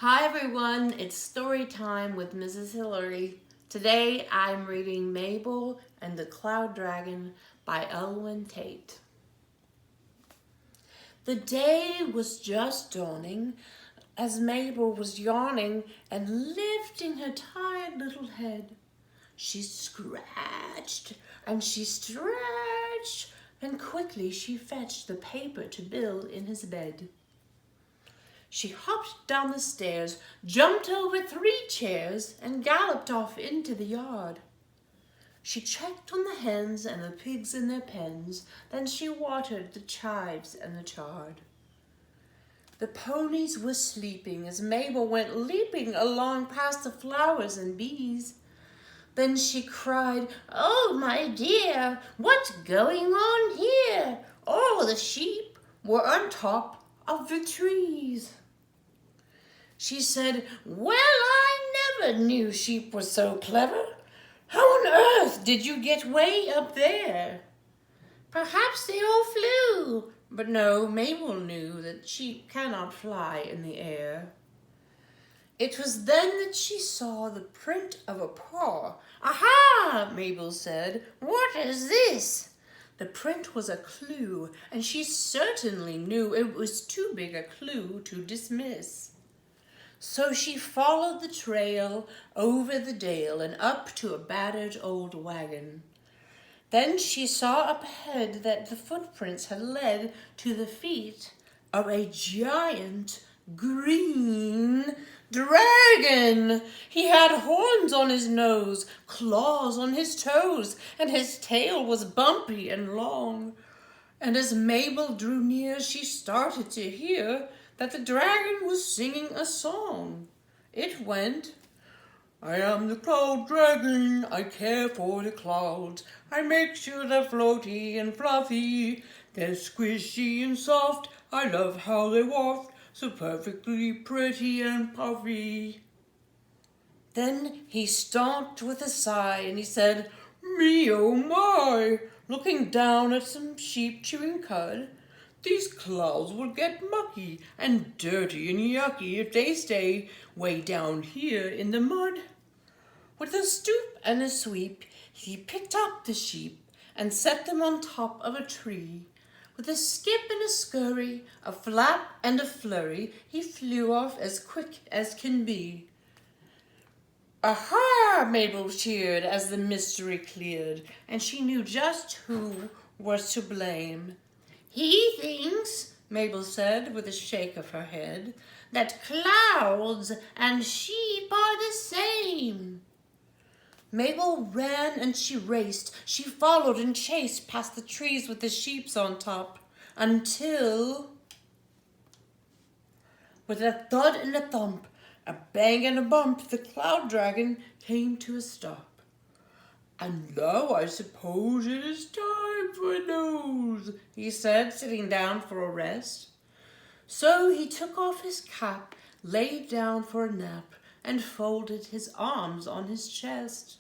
Hi everyone, it's story time with Mrs. Hillary. Today I'm reading Mabel and the Cloud Dragon by Elwyn Tate. The day was just dawning as Mabel was yawning and lifting her tired little head. She scratched and she stretched, and quickly she fetched the paper to Bill in his bed. She hopped down the stairs, jumped over 3 chairs, and galloped off into the yard. She checked on the hens and the pigs in their pens, then she watered the chives and the chard. The ponies were sleeping as Mabel went leaping along past the flowers and bees. Then she cried, "Oh, my dear, what's going on here? All the sheep were on top of the trees." She said, "Well, I never knew sheep were so clever. How on earth did you get way up there?" "Perhaps they all flew." But no, Mabel knew that sheep cannot fly in the air. It was then that she saw the print of a paw. "Aha!" Mabel said. "What is this?" The print was a clue, and she certainly knew it was too big a clue to dismiss. So she followed the trail over the dale and up to a battered old wagon. Then she saw up ahead that the footprints had led to the feet of a giant green dragon. He had horns on his nose, claws on his toes, and his tail was bumpy and long. And as Mabel drew near, she started to hear that the dragon was singing a song. It went, "I am the cloud dragon, I care for the clouds. I make sure they're floaty and fluffy. They're squishy and soft, I love how they waft, so perfectly pretty and puffy." Then he stopped with a sigh and he said, "Me oh my," looking down at some sheep chewing cud. "These clouds will get mucky and dirty and yucky if they stay way down here in the mud." With a stoop and a sweep, he picked up the sheep and set them on top of a tree. With a skip and a scurry, a flap and a flurry, he flew off as quick as can be. "Aha!" Mabel cheered as the mystery cleared, and she knew just who was to blame. "He thinks," Mabel said with a shake of her head, "that clouds and sheep are the same." Mabel ran and she raced. She followed and chased past the trees with the sheeps on top until, with a thud and a thump, a bang and a bump, the cloud dragon came to a stop. "And now I suppose it is time for a nose," he said, sitting down for a rest. So he took off his cap, laid down for a nap, and folded his arms on his chest.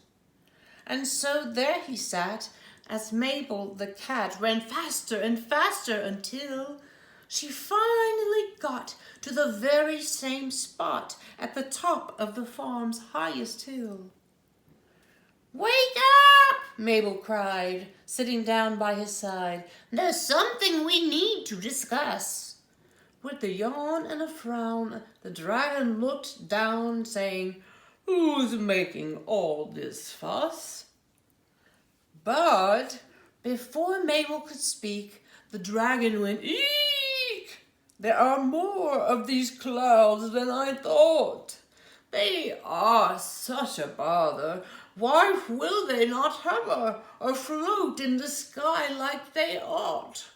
And so there he sat, as Mabel the cat ran faster and faster until she finally got to the very same spot at the top of the farm's highest hill. "Wake up!" Mabel cried, sitting down by his side. "There's something we need to discuss." With a yawn and a frown, the dragon looked down, saying, "Who's making all this fuss?" But before Mabel could speak, the dragon went, "Eek! There are more of these clouds than I thought. They are such a bother. Why will they not hover or float in the sky like they ought?"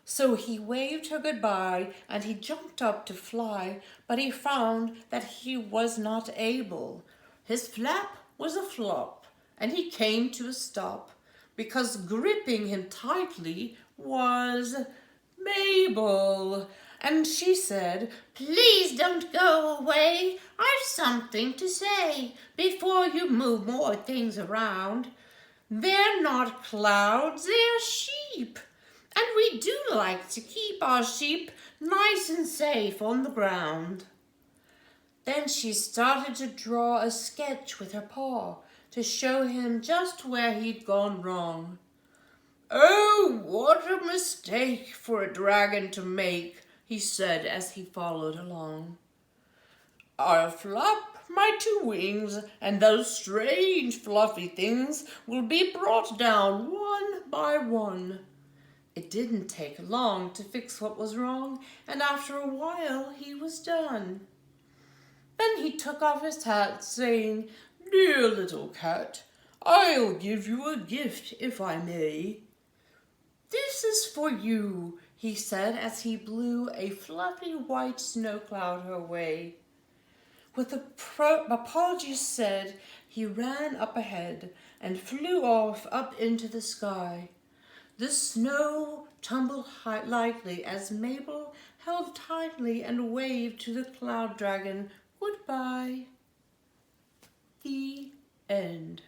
So he waved her goodbye and he jumped up to fly, but he found that he was not able. His flap was a flop, and he came to a stop, because gripping him tightly was Mabel. And she said, "Please don't go away. I've something to say before you move more things around. They're not clouds, they're sheep. And we do like to keep our sheep nice and safe on the ground." Then she started to draw a sketch with her paw to show him just where he'd gone wrong. "Oh, what a mistake for a dragon to make," he said as he followed along. "I'll flap my 2 wings, and those strange fluffy things will be brought down one by one." It didn't take long to fix what was wrong, and after a while he was done. Then he took off his hat, saying, "Dear little cat, I'll give you a gift if I may." "This is for you," he said as he blew a fluffy white snow cloud her way. With apologies said, he ran up ahead and flew off up into the sky. The snow tumbled lightly as Mabel held tightly and waved to the cloud dragon goodbye. The end.